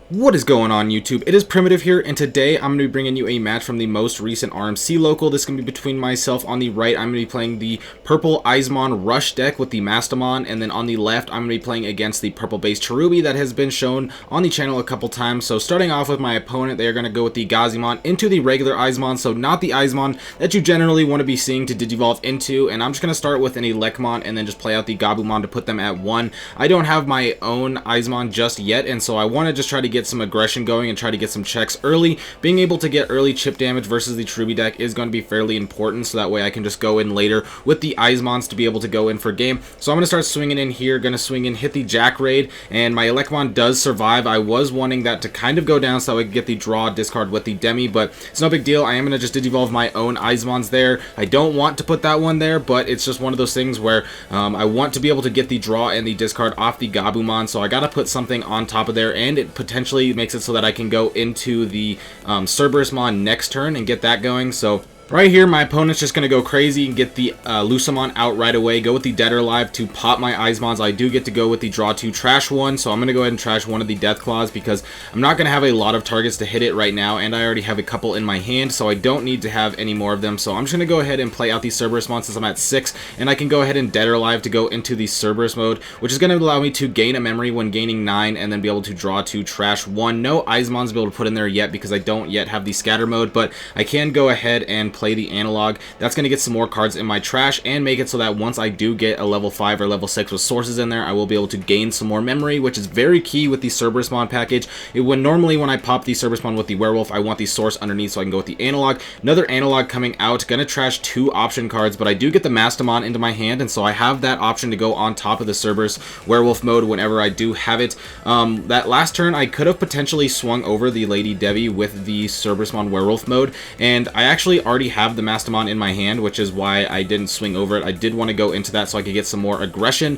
What is going on, YouTube? It is Primitive here, and today I'm going to be bringing you a match from the most recent RMC local. This is going to be between myself. On the right, I'm going to be playing the purple Eyesmon Rush deck with the Mastamon, and then on the left, I'm going to be playing against the purple-based Cherubi that has been shown on the channel a couple times. So starting off with my opponent, they are going to go with the Gazimon into the regular Eyesmon, so not the Eyesmon that you generally want to be seeing to Digivolve into, and I'm just going to start with an Elecmon and then just play out the Gabumon to put them at 1. I don't have my own Eyesmon just yet, and so I want to just try to get some aggression going and try to get some checks early. Being able to get early chip damage versus the Cherubi deck is going to be fairly important, so that way I can just go in later with the Eyesmons to be able to go in for game. So I'm going to start swinging in here, going to swing in, hit the Jack Raid, and my Elecmon does survive. I was wanting that to kind of go down so I could get the draw discard with the Demi, but it's no big deal. I am going to just Digivolve my own Eyesmons there. I don't want to put that one there, but it's just one of those things where I want to be able to get the draw and the discard off the Gabumon, so I got to put something on top of there, and it potentially makes it so that I can go into the Cherubimon next turn and get that going. So right here, my opponent's just going to go crazy and get the Lucamon out right away. Go with the Dead or Alive to pop my Eyesmons. I do get to go with the Draw 2 Trash 1, so I'm going to go ahead and trash one of the Death Claws because I'm not going to have a lot of targets to hit it right now, and I already have a couple in my hand, so I don't need to have any more of them. So I'm just going to go ahead and play out the Cerberusmon since I'm at 6, and I can go ahead and Dead or Alive to go into the Cerberus mode, which is going to allow me to gain a memory when gaining 9, and then be able to Draw 2 Trash 1. No Eyesmons to be able to put in there yet because I don't yet have the Scatter mode, but I can go ahead and play the Analog. That's going to get some more cards in my trash and make it so that once I do get a level 5 or level 6 with sources in there, I will be able to gain some more memory, which is very key with the Cerberusmon package. Normally when I pop the Cerberusmon with the Werewolf, I want the source underneath so I can go with the Analog. Another Analog coming out, gonna trash 2 option cards, but I do get the Mastamon into my hand, and so I have that option to go on top of the Cerberus Werewolf mode whenever I do have it. That last turn, I could have potentially swung over the Lady Debbie with the Cerberusmon Werewolf mode, and I actually already have the Mastamon in my hand, which is why I didn't swing over it. I did want to go into that so I could get some more aggression,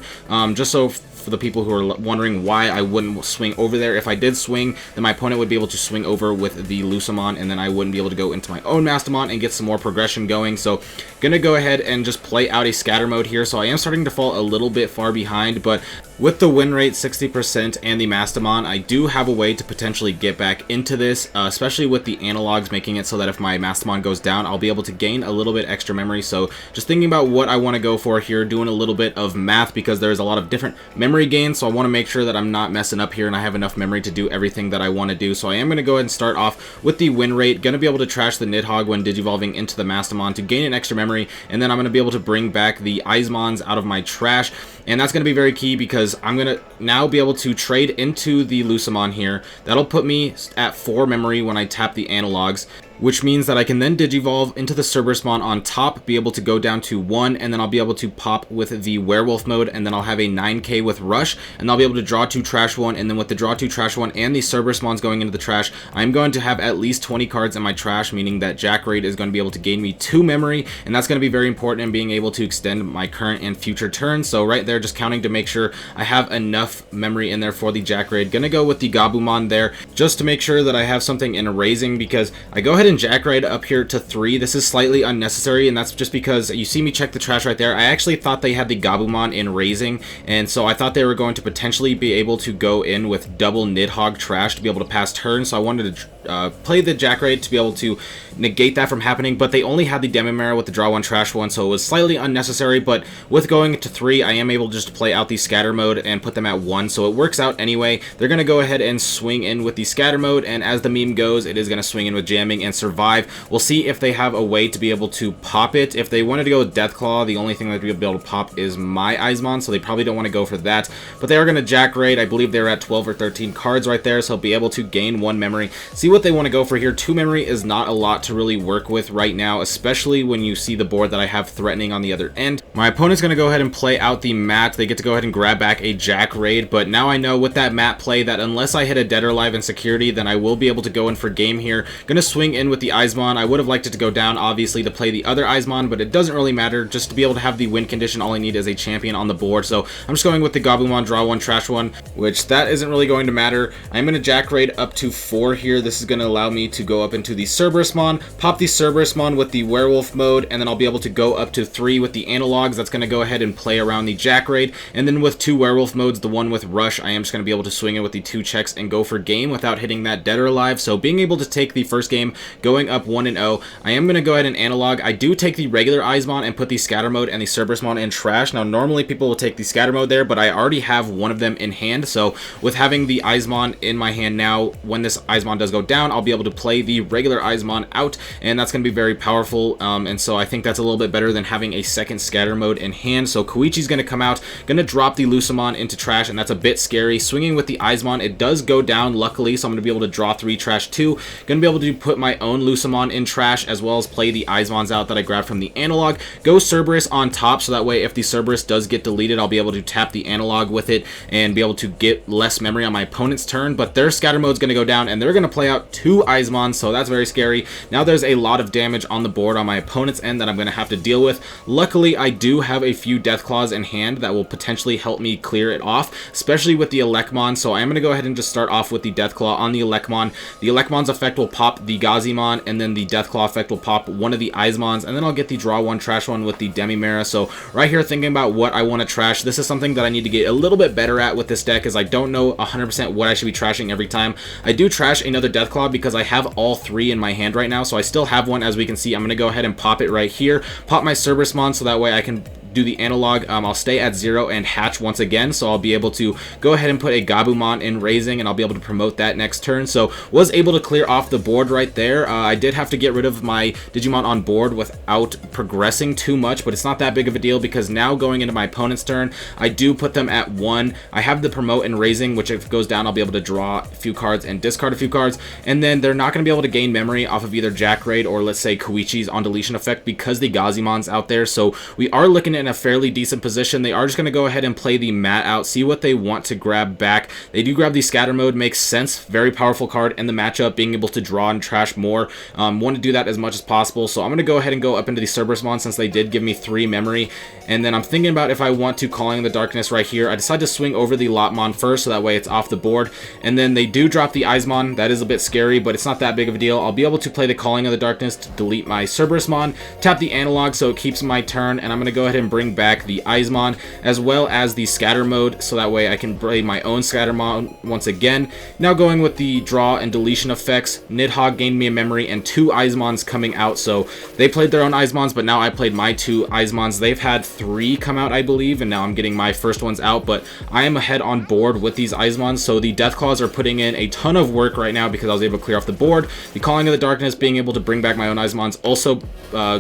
just so for the people who are wondering why I wouldn't swing over there. If I did swing, then my opponent would be able to swing over with the Lucamon, and then I wouldn't be able to go into my own Mastamon and get some more progression going. So gonna go ahead and just play out a scatter mode here. So I am starting to fall a little bit far behind, but with the win rate 60% and the Mastamon, I do have a way to potentially get back into this, especially with the analogs, making it so that if my Mastamon goes down, I'll be able to gain a little bit extra memory. So just thinking about what I want to go for here, doing a little bit of math because there's a lot of different memory gains, so I want to make sure that I'm not messing up here and I have enough memory to do everything that I want to do. So I am going to go ahead and start off with the win rate. Going to be able to trash the Nidhogg when Digivolving into the Mastamon to gain an extra memory, and then I'm going to be able to bring back the Eyesmons out of my trash, and that's going to be very key because I'm going to now be able to trade into the Lucamon here. That'll put me at 4 memory when I tap the analogs, which means that I can then Digivolve into the Cerberusmon on top, be able to go down to 1, and then I'll be able to pop with the Werewolf mode, and then I'll have a 9k with Rush, and I'll be able to draw 2 Trash 1, and then with the draw 2 Trash 1 and the Cerberusmons going into the trash, I'm going to have at least 20 cards in my trash, meaning that Jack Raid is going to be able to gain me 2 memory, and that's going to be very important in being able to extend my current and future turns. So right there, just counting to make sure I have enough memory in there for the Jack Raid. Gonna go with the Gabumon there, just to make sure that I have something in Erasing, because I go ahead and Jack Raid up here to 3. This is slightly unnecessary, and that's just because you see me check the trash right there. I actually thought they had the Gabumon in Raising, and so I thought they were going to potentially be able to go in with double Nidhogg trash to be able to pass turn, so I wanted to play the Jack Raid to be able to negate that from happening, but they only had the Demimera with the draw 1 trash 1, so it was slightly unnecessary. But with going to 3, I am able just to play out the scatter mode and put them at 1, so it works out anyway. They're going to go ahead and swing in with the scatter mode, and as the meme goes, it is going to swing in with jamming and survive. We'll see if they have a way to be able to pop it. If they wanted to go with Deathclaw, the only thing that they'd be able to pop is my Eyesmon, so they probably don't want to go for that, but they are going to Jack Raid. I believe they're at 12 or 13 cards right there, so I'll be able to gain 1 memory. See what they want to go for here. 2 memory is not a lot to really work with right now, especially when you see the board that I have threatening on the other end. My opponent's going to go ahead and play out the mat. They get to go ahead and grab back a Jack Raid, but now I know with that mat play that unless I hit a Dead or Alive in security, then I will be able to go in for game here. Going to swing in with the Eyesmon. I would have liked it to go down, obviously, to play the other Eyesmon, but it doesn't really matter. Just to be able to have the win condition, all I need is a champion on the board. So I'm just going with the Gabumon, draw one, trash one, which that isn't really going to matter. I'm going to Jack Raid up to 4 here. This is going to allow me to go up into the Cherubimon, pop the Cherubimon with the Werewolf mode, and then I'll be able to go up to 3 with the Analogs. That's going to go ahead and play around the Jack Raid, and then with 2 Werewolf modes, the one with Rush, I am just going to be able to swing in with the 2 checks and go for game without hitting that Dead or Alive. So being able to take the first game, going up 1-0, I am going to go ahead and Analog. I do take the regular Eyesmon and put the Scatter mode and the Cherubimon in trash. Now normally people will take the Scatter mode there, but I already have one of them in hand. So with having the Eyesmon in my hand now, when this Eyesmon does go down, I'll be able to play the regular Eyesmon out, and that's going to be very powerful. And so I think that's a little bit better than having a second Scatter mode in hand. So Koichi's going to come out, going to drop the Lucamon into trash, and that's a bit scary. Swinging with the Eyesmon, it does go down luckily, so I'm going to be able to draw 3, trash 2. Going to be able to put my own Lucamon in trash, as well as play the Eyesmons out that I grabbed from the Analog. Go Cerberus on top, so that way if the Cerberus does get deleted, I'll be able to tap the Analog with it and be able to get less memory on my opponent's turn. But their Scatter mode's going to go down, and they're going to play out 2 Eyesmons, so that's very scary. Now there's a lot of damage on the board on my opponent's end that I'm going to have to deal with. Luckily, I do have a few Deathclaws in hand that will potentially help me clear it off, especially with the Elecmon. So I am going to go ahead and just start off with the Deathclaw on the Elecmon. The Elecmon's effect will pop the Gazimon, and then the Deathclaw effect will pop one of the Eyesmons, and then I'll get the draw one, trash one with the Demimera. So right here, thinking about what I want to trash, this is something that I need to get a little bit better at with this deck, as I don't know 100% what I should be trashing every time. I do trash another Deathclaw because I have all 3 in my hand right now, so I still have one. As we can see, I'm going to go ahead and pop it right here, pop my Cerberusmon, so that way I can do the Analog. I'll stay at 0 and hatch once again, so I'll be able to go ahead and put a Gabumon in raising, and I'll be able to promote that next turn. So was able to clear off the board right there. I did have to get rid of my Digimon on board without progressing too much, but it's not that big of a deal, because now going into my opponent's turn, I do put them at 1. I have the promote and raising, which if it goes down, I'll be able to draw a few cards and discard a few cards, and then they're not going to be able to gain memory off of either Jack Raid or, let's say, Koichi's on deletion effect, because the Gazimon's out there. So we are looking at in a fairly decent position. They are just going to go ahead and play the mat out, see what they want to grab back. They do grab the Scatter mode, makes sense. Very powerful card in the matchup, being able to draw and trash more. Want to do that as much as possible, so I'm going to go ahead and go up into the Cerberusmon, since they did give me 3 memory. And then I'm thinking about if I want to Calling in the Darkness right here. I decide to swing over the Lotmon first, so that way it's off the board. And then they do drop the Eyesmon. That is a bit scary, but it's not that big of a deal. I'll be able to play the Calling of the Darkness to delete my Cerberusmon, tap the Analog so it keeps my turn, and I'm going to go ahead and bring back the Eyesmon, as well as the Scatter mode, so that way I can play my own Scattermon once again. Now going with the draw and deletion effects, Nidhogg gained me a memory, and 2 Eyesmons coming out. So they played their own Eyesmons, but now I played my 2 Eyesmons. They've had 3 come out, I believe, and now I'm getting my first ones out, but I am ahead on board with these Eyesmons. So the Deathclaws are putting in a ton of work right now, because I was able to clear off the board. The Calling of the Darkness, being able to bring back my own Eyesmons, also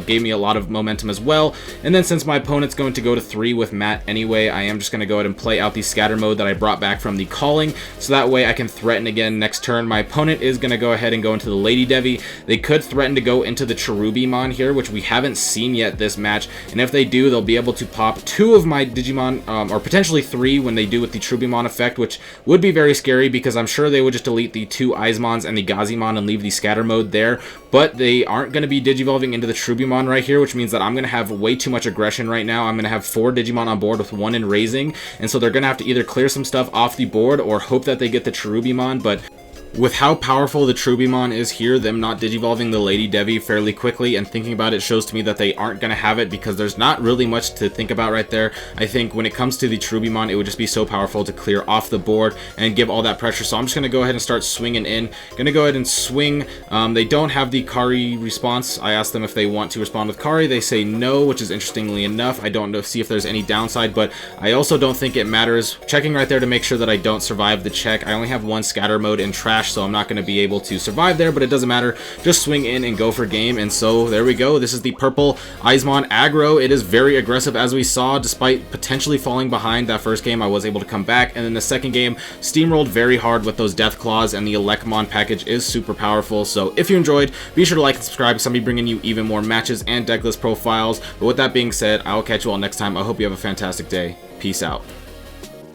gave me a lot of momentum as well. And then since my opponent's going to go to 3 with Matt anyway, I am just going to go ahead and play out the Scatter mode that I brought back from the Calling, so that way I can threaten again next turn. My opponent is going to go ahead and go into the Lady Devi. They could threaten to go into the Cherubimon here, which we haven't seen yet this match, and if they do, they'll be able to pop 2 of my Digimon, or potentially 3 when they do with the Cherubimon effect, which would be very scary, because I'm sure they would just delete the 2 Eyesmons and the Gazimon and leave the Scatter mode there. But they aren't going to be Digivolving into the Cherubimon right here, which means that I'm going to have way too much aggression right now. I'm going to have 4 Digimon on board with 1 in raising, and so they're going to have to either clear some stuff off the board or hope that they get the Cherubimon. But with how powerful the Cherubimon is here, them not Digivolving the Lady Devi fairly quickly and thinking about it shows to me that they aren't going to have it, because there's not really much to think about right there. I think when it comes to the Cherubimon, it would just be so powerful to clear off the board and give all that pressure. So I'm just going to go ahead and start swinging in. Going to go ahead and swing. They don't have the Kari response. I asked them if they want to respond with Kari. They say no, which is interestingly enough. I don't know, see if there's any downside, but I also don't think it matters. Checking right there to make sure that I don't survive the check. I only have 1 Scatter mode in trash, so I'm not going to be able to survive there, but it doesn't matter. Just swing in and go for game. And so there we go. This is the purple Eyesmon aggro. It is very aggressive, as we saw. Despite potentially falling behind that first game, I was able to come back, and then the second game steamrolled very hard with those Deathclaws, and the Elecmon package is super powerful. So if you enjoyed, be sure to like and subscribe, because I'll be bringing you even more matches and decklist profiles. But with that being said, I will catch you all next time. I hope you have a fantastic day. Peace out.